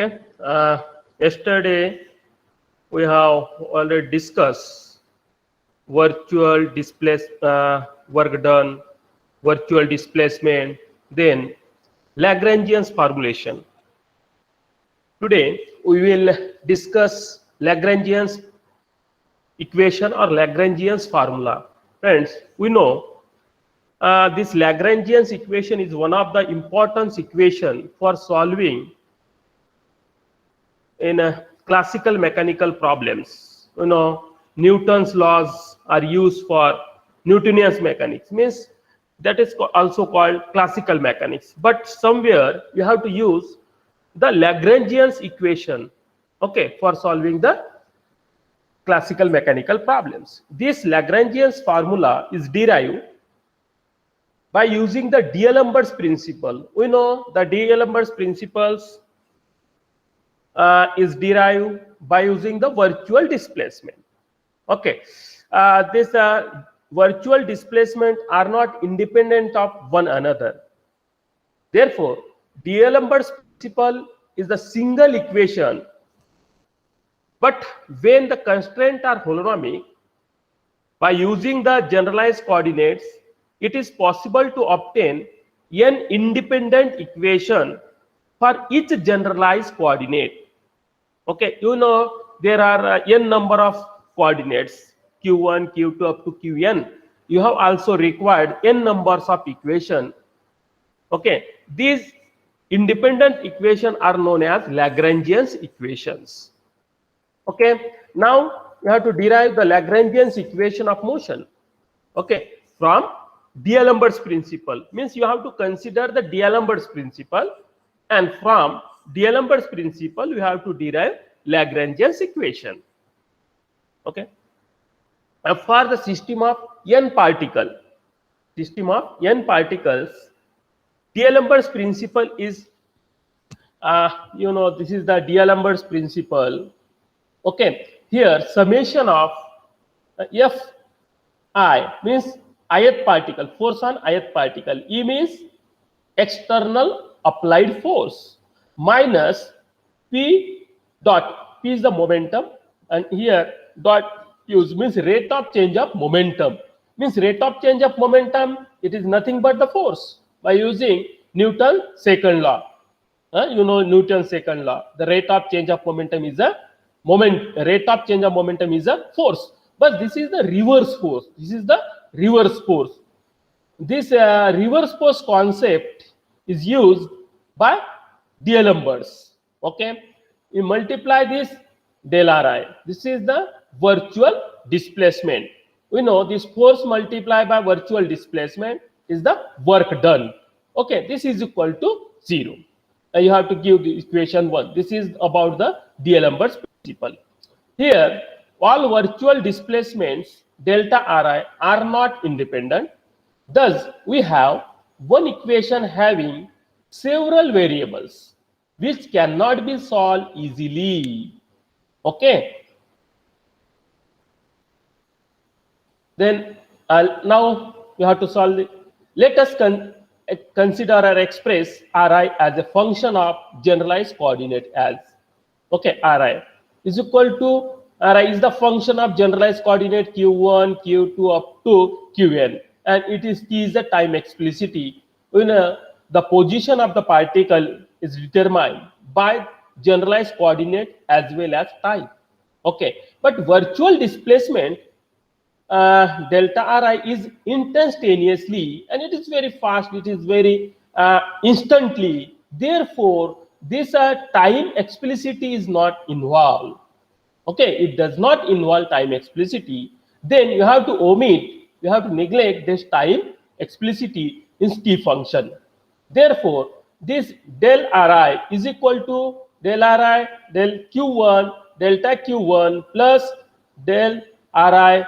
Okay. Yesterday we have already discussed virtual work done, virtual displacement, then Lagrangian's formulation. Today we will discuss Lagrangian's equation or Lagrangian's formula. Friends, we know this Lagrangian's equation is one of the important equation for solving in classical mechanical problems. You know, Newton's laws are used for Newtonian mechanics, means that is also called classical mechanics. But somewhere you have to use the Lagrangian's equation, okay, for solving the classical mechanical problems. This Lagrangian's formula is derived by using the D'Alembert's principle. We know the D'Alembert's principles is derived by using the virtual displacement. Okay, this virtual displacement are not independent of one another. Therefore, D'Alembert's principle is the single equation. But when the constraints are holonomic, by using the generalized coordinates, it is possible to obtain n independent equation for each generalized coordinate. Okay, you know there are n number of coordinates, q1, q2 up to qn. You have also required n numbers of equation. Okay, these independent equations are known as Lagrangian's equations. Okay, now you have to derive the Lagrangian's equation of motion. Okay, from D'Alembert's principle, means you have to consider the D'Alembert's principle, and from D'Alembert's principle you have to derive Lagrangian's equation. Okay, for the system of n particles, D'Alembert's principle is this is the D'Alembert's principle. Okay, here summation of Fi means ith particle, force on ith particle, E means external applied force, minus P dot, P is the momentum, and here dot use means rate of change of momentum. Means rate of change of momentum, it is nothing but the force by using Newton's second law. You know Newton's second law, the rate of change of momentum is a rate of change of momentum is a force, but this is the reverse force. This is the reverse force. This reverse force concept is used by D'Alembert's. Okay, you multiply this del Ri. This is the virtual displacement. We know this force multiplied by virtual displacement is the work done. Okay, this is equal to 0. You have to give the equation 1. This is about the D'Alembert's principle. Here, all virtual displacements delta Ri are not independent. Thus, we have one equation having several variables which cannot be solved easily. Okay. Then now you have to solve it. Let us consider or express Ri as a function of generalized coordinate as, okay, Ri is equal to, Ri is the function of generalized coordinate q1, q2 up to qn, and it is T is the time explicity. When the position of the particle is determined by generalized coordinate as well as time. Okay, but virtual displacement delta Ri is instantaneously, and it is very fast, it is very instantly. Therefore, this time explicity is not involved. Okay, it does not involve time explicity. Then you have to omit, you have to neglect this time explicity in T function. Therefore, this del Ri is equal to del Ri del q1 delta q1 plus del Ri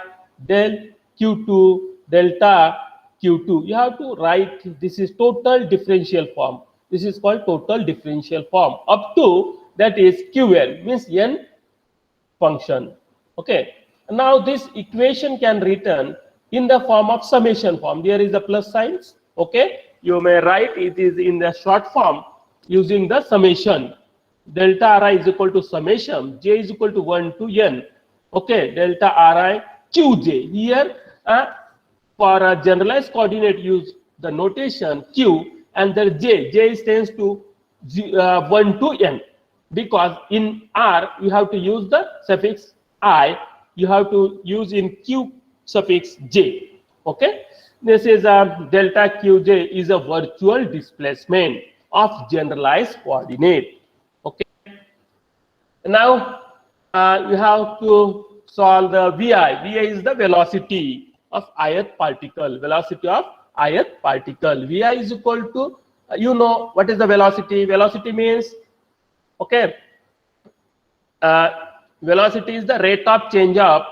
del q2 delta q2. You have to write, this is total differential form. This is called total differential form up to, that is qn, means n function. Okay, now this equation can written in the form of summation form. There is a plus signs. Okay, you may write it is in the short form using the summation. delta Ri is equal to summation j is equal to 1 to n. Okay, delta Ri Qj. Here for a generalized coordinate use the notation Q and the j stands to 1 to n, because in R you have to use the suffix I, you have to use in Q suffix j. Okay, this is delta Qj is a virtual displacement of generalized coordinate. Okay, now you have to solve the Vi. Vi is the velocity of ith particle. Velocity of ith particle. Vi is equal to, you know what is the velocity? Velocity means, okay, velocity is the rate of change of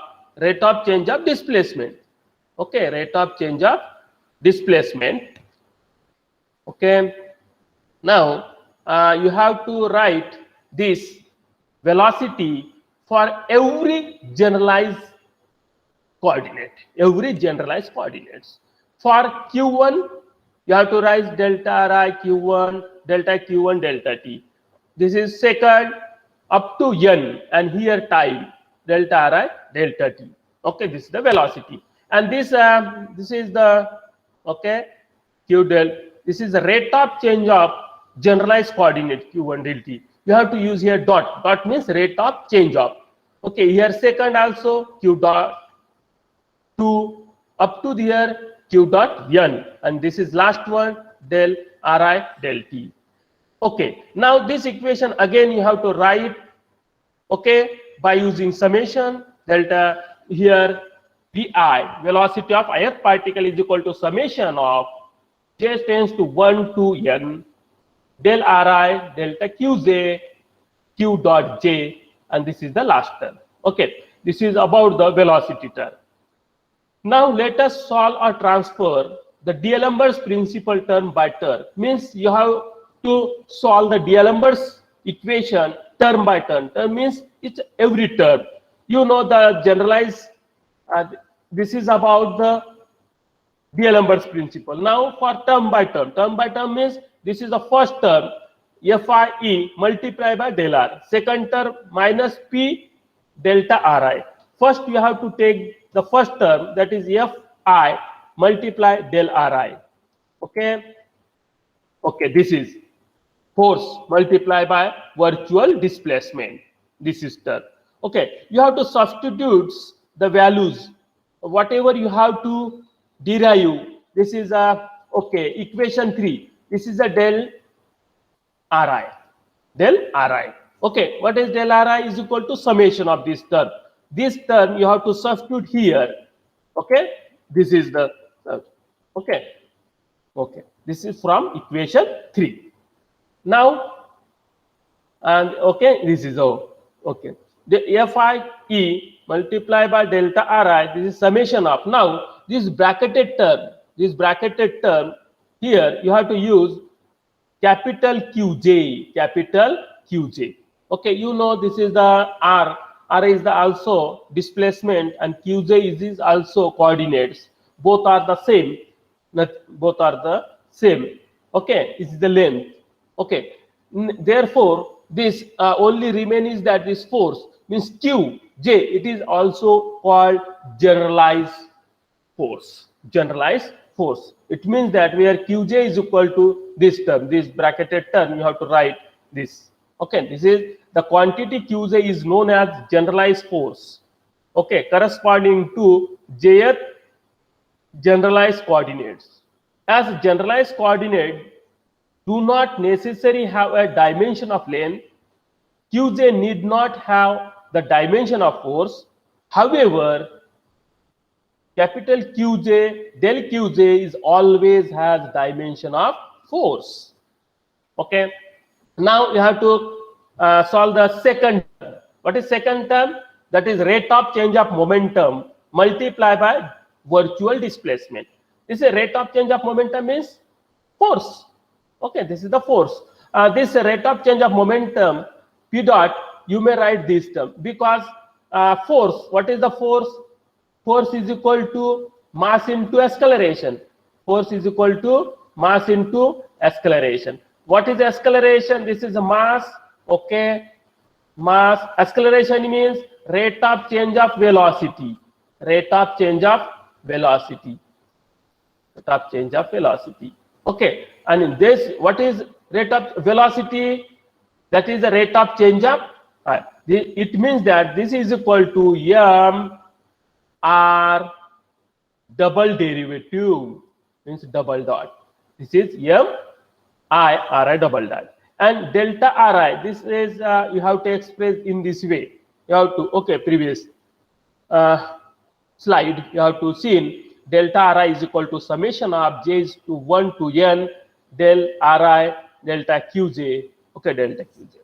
displacement. Okay, rate of change of displacement. Okay, now you have to write this velocity for every generalized coordinate, For q1 you have to write delta Ri q1, delta q1, delta t. This is second up to n, and here time delta Ri, delta t. Okay, this is the velocity, and this is the, okay, q del. This is the rate of change of generalized coordinate q1 del t. You have to use here dot. Dot means rate of change of. Okay, here second also q dot 2 up to here q dot n, and this is last one del Ri del t. Okay, now this equation again you have to write, okay, by using summation delta. Here Vi, velocity of ith particle, is equal to summation of j tends to 1 to n del Ri delta Qj q dot j, and this is the last term. Okay, this is about the velocity term. Now let us solve or transfer the D'Alembert's principal term by term. Means you have to solve the D'Alembert's equation term by term. Term means it's every term. You know the generalized, this is about the D'Alembert's principle. Now for term by term means this is the first term Fi multiplied by del R. Second term minus P delta Ri. First you have to take the first term, that is Fi multiply del Ri. Okay, okay, this is force multiplied by virtual displacement. This is term. Okay, you have to substitute the values, whatever you have to derive. This is a, okay, equation 3. This is a del Ri. Okay, what is del Ri? Is equal to summation of this term. This term you have to substitute here. Okay, this is the, okay, okay, this is from equation 3. Now, and okay, this is okay, the Fi multiplied by delta Ri, this is summation of. Now this bracketed term here you have to use capital Qj. Okay, you know this is the R is the also displacement, and Qj is also coordinates. Both are the same. Okay, it's the length. Okay, therefore this only remains that this force means Qj. It is also called generalized force. It means that where Qj is equal to this term, this bracketed term, you have to write this. Okay, this is the quantity Qj is known as generalized force. Okay, corresponding to jth generalized coordinates. As generalized coordinate do not necessarily have a dimension of length, Qj need not have the dimension of force. However, capital Qj, del Qj is always has dimension of force. Okay, now you have to solve the second term. What is second term? That is rate of change of momentum multiplied by virtual displacement. This is rate of change of momentum means force. Okay, this is the force. This rate of change of momentum P dot, you may write this term, because force, what is the force? Force is equal to mass into acceleration. Force is equal to mass into acceleration. What is acceleration? This is a mass. Okay, mass acceleration means rate of change of velocity. Rate of change of velocity. Rate of change of velocity. Okay, and in this, what is rate of velocity? That is the rate of change of. It means that this is equal to m r double derivative, means double dot. This is m I r I double dot, and delta r I. This is you have to express in this way. You have to, okay, previous slide you have to see delta r I is equal to summation of j is to 1 to n del r I delta qj. Okay, delta qj.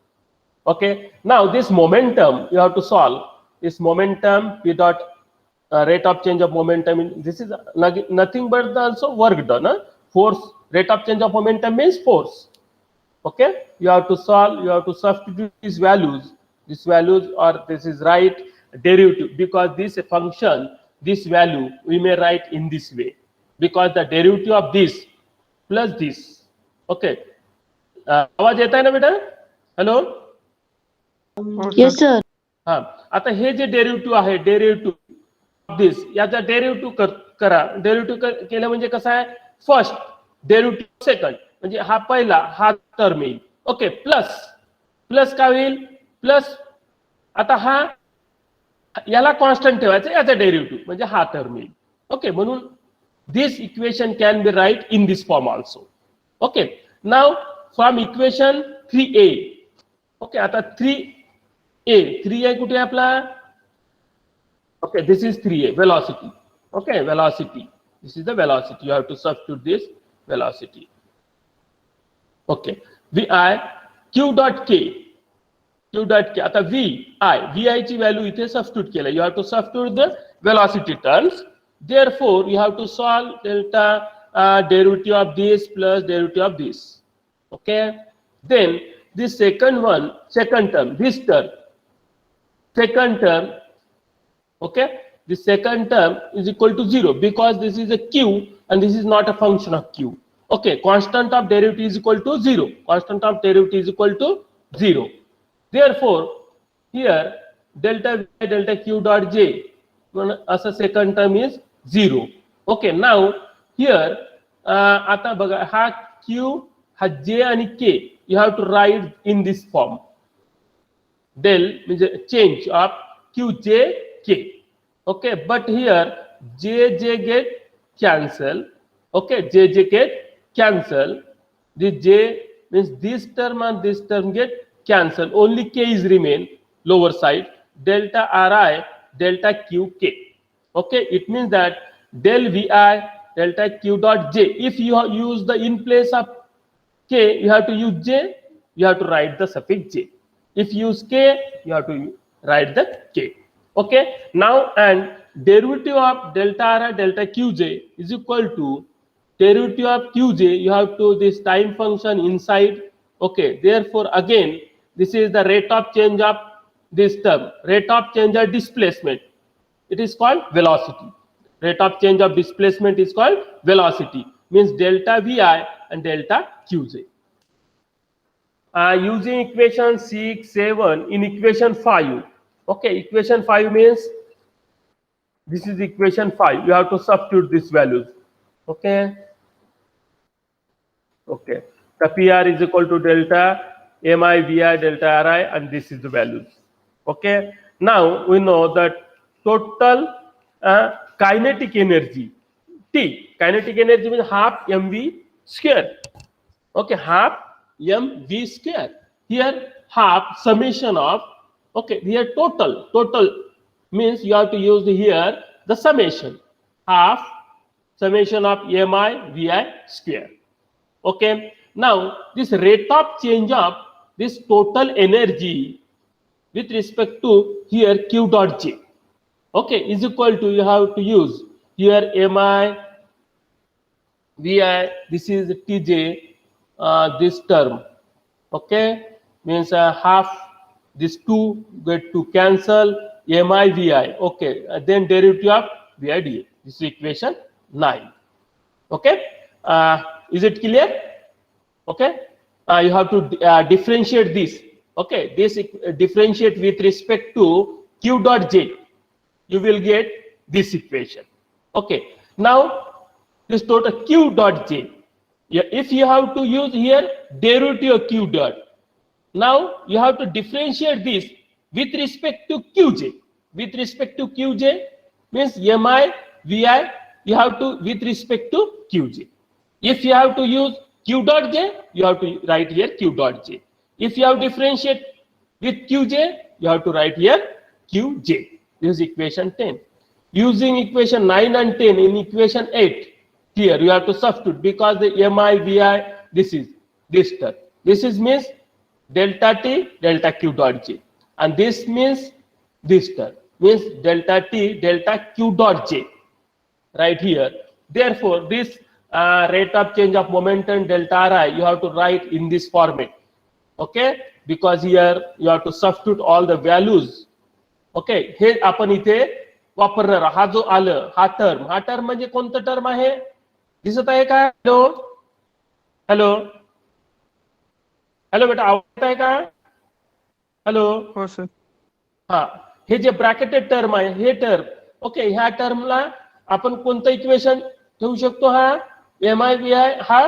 Okay, now this momentum you have to solve. This momentum p dot rate of change of momentum. This is nothing but the also work done. Force, rate of change of momentum means force. Okay, you have to solve. You have to substitute these values. These values, or this is right derivative, because this function, this value we may write in this way, because the derivative of this plus this. Okay, आवाज येता है ना बेटा? Hello. Yes, sir. हा, आता हे जे derivative आहे, derivative this, याचा derivative करा. डेरिव्हेटिव्ह केलं म्हणजे कसं आहे, फर्स्ट डेरिव्हेटिव्ह सेकंड, म्हणजे हा पहिला, हा टर्म येईल. ओके, प्लस प्लस काय होईल, प्लस आता हा याला कॉन्स्टंट ठेवायचं, याचा डेरिव्हेटिव्ह म्हणजे हा टर्म येईल. ओके, म्हणून this equation can be write in this form also. Okay, now from equation 3a. Okay, आता 3a कुठे आपला? Okay, this is 3a, velocity. Okay, velocity. This is the velocity. You have to substitute this velocity. Okay, vi q dot k. Q dot k. आता vi ची value इथे substitute केलं. You have to substitute the velocity terms. Therefore, you have to solve delta derivative of this plus derivative of this. Okay, then this second one, second term, this term, second term. Okay, the second term is equal to 0, because this is a q and this is not a function of q. Okay, constant of derivative is equal to 0. Constant of derivative is equal to 0. Therefore, here delta v delta q dot j as a second term is 0. Okay, now here आता बघा, हा q, हा j आणि k, you have to write in this form. Del means change of qj k. Okay, but here j get cancel. Okay, j get cancel. The j means this term and this term get cancel. Only k is remain lower side. Delta ri delta q k. Okay, it means that del vi delta q dot j. If you use the in place of k, you have to use j. You have to write the suffix j. If you use k, you have to write the k. Okay, now and derivative of delta r delta qj is equal to derivative of qj. You have to this time function inside. Okay, therefore again this is the rate of change of this term, rate of change of displacement. It is called velocity. Rate of change of displacement is called velocity. Means delta vi and delta qj. Using equation 6, 7 in equation 5. Okay, equation 5 means this is equation 5. You have to substitute these values. Okay. Okay. The PR is equal to delta mi vi delta ri, and this is the values. Okay. Now we know that total kinetic energy T. Kinetic energy means half mv square. Okay, half mv square. Here half summation of, okay, here total means you have to use here the summation, half summation of mi vi square. Okay, now this rate of change of this total energy with respect to here q dot j, okay, is equal to, you have to use here mi vi, this is tj, this term, okay, means half this 2 get to cancel, mi vi, okay, then derivative of vi dA. This is equation 9. Okay, is it clear? Okay, you have to differentiate this. Okay, this differentiate with respect to q dot j. You will get this equation. Okay, now this total q dot j. Yeah, if you have to use here derivative of q dot, now you have to differentiate this with respect to qj. With respect to qj means mi, vi, you have to with respect to qj. If you have to use q dot j, you have to write here q dot j. If you have differentiate with qj, you have to write here qj. This is equation 10. Using equation 9 and 10 in equation 8, here you have to substitute because the mi, vi, this is this term. This is means delta t, delta q dot j. And this means this term means delta t, delta q dot j. Right here. Therefore, this rate of change of momentum delta ri, you have to write in this format. Okay, because here you have to substitute all the values. Okay, हे आपण इथे वापरणार. हा जो आलं हा term म्हणजे कोणतं term आहे दिसत आहे का? हॅलो हॅलो हॅलो बेटा, आवाज येत आहे का? हॅलो हो सर. हा, हे जे ब्रॅकेटेड टर्म आहे हे टर्म. ओके, ह्या टर्मला आपण कोणतं इक्वेशन ठेवू शकतो? हा mi vi हा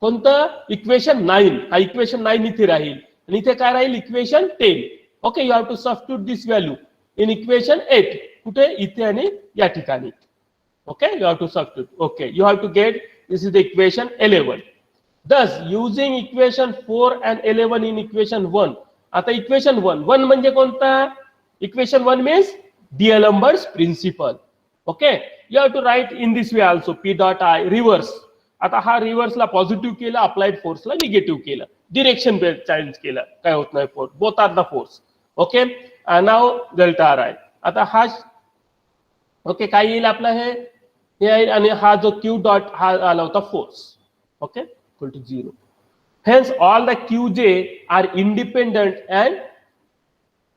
कोणतं इक्वेशन 9. हा इक्वेशन 9 इथे राहील आणि इथे काय राहील equation 10. Okay, you have to substitute this value in equation 8. कुठे? इथे आणि या ठिकाणी. Okay, you have to substitute. Okay, you have to get this is the equation 11. Thus, using equation 4 and 11 in equation 1. आता इक्वेशन 1 म्हणजे कोणता? Equation 1 means D'Alembert's principle. Okay, you have to write in this way also p dot I reverse. आता हा रिव्हर्सला positive केलं, applied फोर्सला negative केलं, direction change केलं, काय होत नाही force, both are the force. Okay, now delta R आहे. आता हा ओके काय येईल आपला हे आहे आणि हा जो क्यू डॉट हा आला होता force. Okay, equal to 0. Hence all the qj are independent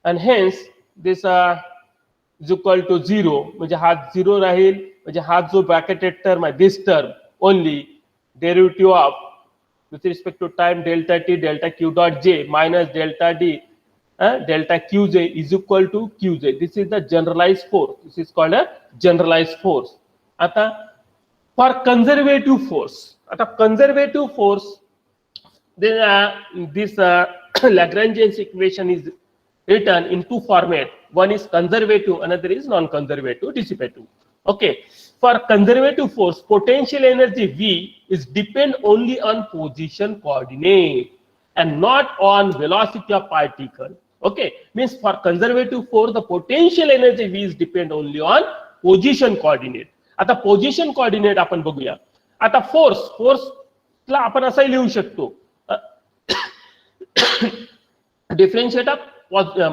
and hence this is equal to 0. म्हणजे हा 0 राहील. म्हणजे हा जो ब्रॅकेटेड टर्म आहे this term only derivative of with respect to time delta t delta q dot j minus delta d delta qj is equal to qj. This is the generalized force. This is called a generalized force. आता for conservative force, आता conservative force, then this Lagrangian equation is written in two format. One is conservative, another is non-conservative, dissipative. Okay, for conservative force, potential energy V is depend only on position coordinate and not on velocity of particle. Okay, means for conservative force, the potential energy V is depend only on position coordinate. आता position coordinate आपण बघूया. आता फोर्सला आपण असं लिहू शकतो differentiate of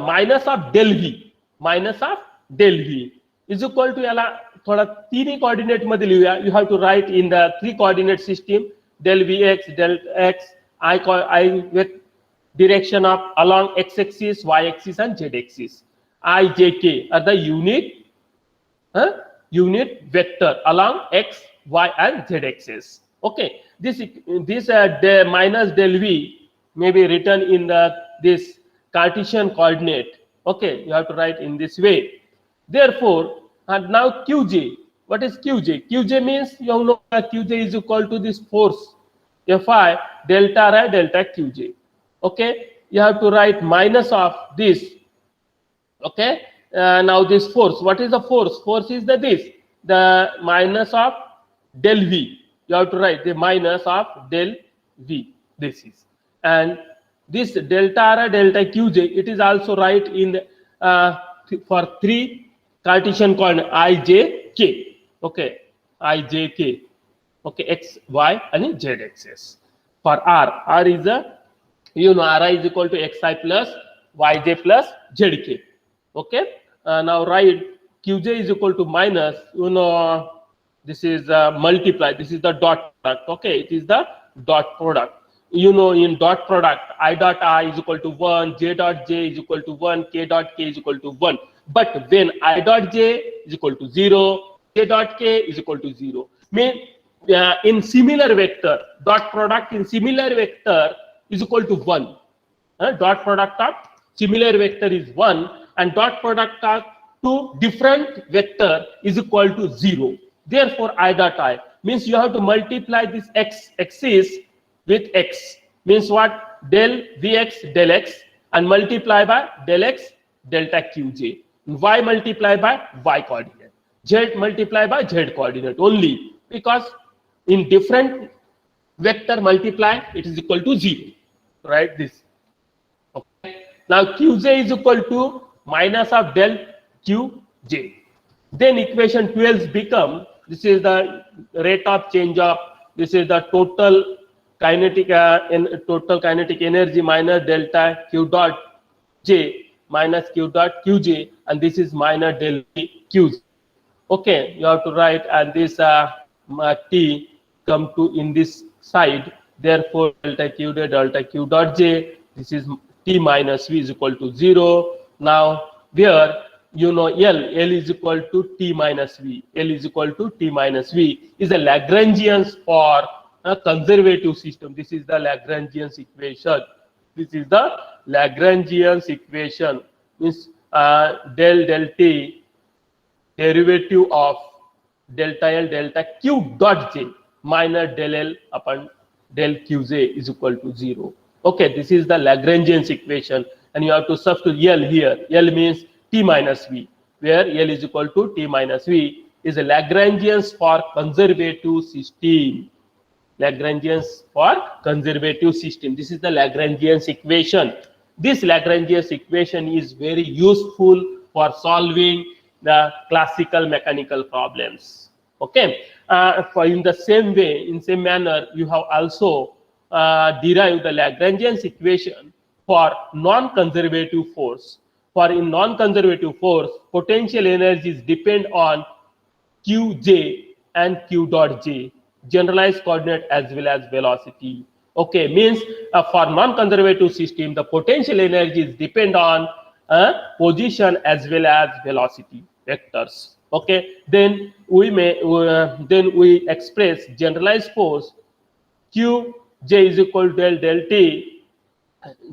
minus of del V is equal to, याला थोडा तिन्ही कोऑर्डिनेट मध्ये लिहूया. You have to write in the 3 coordinate system del V X, del X, I with direction of along x axis, y axis and z axis. I, j, k are the unit vector along x, y and z axis. Okay, this minus del v may be written in this Cartesian coordinate. Okay, you have to write in this way. Therefore, and now qj, what is qj? Qj means you know that qj is equal to this force Fi delta r delta qj. Okay, you have to write minus of this. Okay, now this force, what is the force? Force is the minus of del v. You have to write the minus of del v. This is, and this delta r delta qj, it is also right in for 3 Cartesian coordinate I, j, k. Okay, I, j, k. Okay, x, y and z axis. For r is a, you know, ri is equal to xi plus yj plus zk. Okay, now write qj is equal to minus, you know, this is multiply, this is the dot product. Okay, it is the dot product. You know, in dot product I dot I is equal to 1, j dot j is equal to 1, k dot k is equal to 1. But when I dot j is equal to 0, j dot k is equal to 0, mean in similar vector, dot product in similar vector is equal to 1. dot product of similar vector is 1 and dot product of two different vector is equal to 0. Therefore, I dot I means you have to multiply this x axis with x, means what? Del Vx del x and multiply by del x delta Qj. Y multiply by y coordinate. Z multiply by z coordinate only, because in different vector multiply it is equal to 0. Write this. Okay. Now Qj is equal to minus of del Qj. Then equation 12 become, this is the rate of change of, this is the total kinetic energy minus delta Q dot J minus Q dot Qj, and this is minus del Qj. Okay, you have to write, and this T come to in this side. Therefore, delta Q dot J, this is T minus V is equal to 0. Now, where you know L is equal to T minus V. L is equal to T minus V is a Lagrangian for a conservative system. This is the Lagrangian equation. This is the Lagrangian equation. Means del T derivative of delta L delta Q dot J minus del L upon del Qj is equal to 0. Okay, this is the Lagrangian equation, and you have to substitute L here. L means T minus V, where L is equal to T minus V is a Lagrangian for conservative system. Lagrangian for conservative system. This is the Lagrangian equation. This Lagrangian equation is very useful for solving the classical mechanical problems. Okay. For in the same way, in same manner, you have also derived the Lagrangian equation for non-conservative force. For in non-conservative force, potential energies depend on Qj and Q dot J, generalized coordinate as well as velocity. Okay, means for non-conservative system, the potential energies depend on position as well as velocity vectors. Okay, then we express generalized force Qj is equal to del T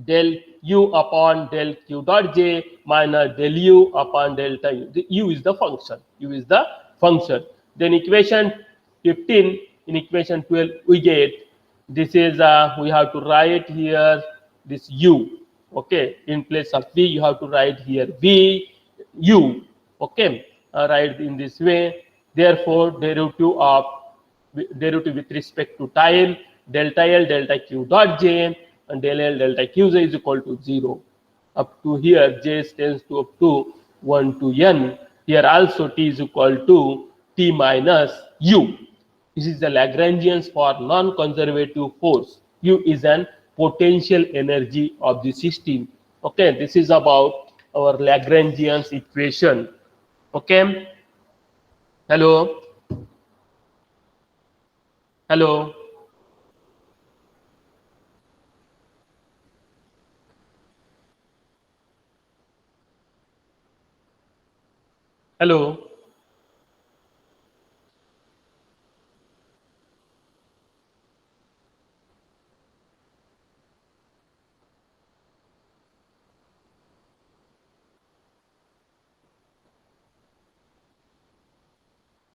del U upon del Q dot J minus del U upon delta U. The U is the function. U is the function. Then equation 15, in equation 12 we get, this is we have to write here this U. Okay, in place of V you have to write here V U. Okay, write in this way. Therefore, derivative with respect to time delta L delta Q dot J and del L delta Qj is equal to 0. Up to here J tends to up to 1 to N. Here also T is equal to T minus U. This is the Lagrangian for non-conservative force. U is an potential energy of the system. Okay, this is about our Lagrangian equation. Okay. Hello. Hello. Hello.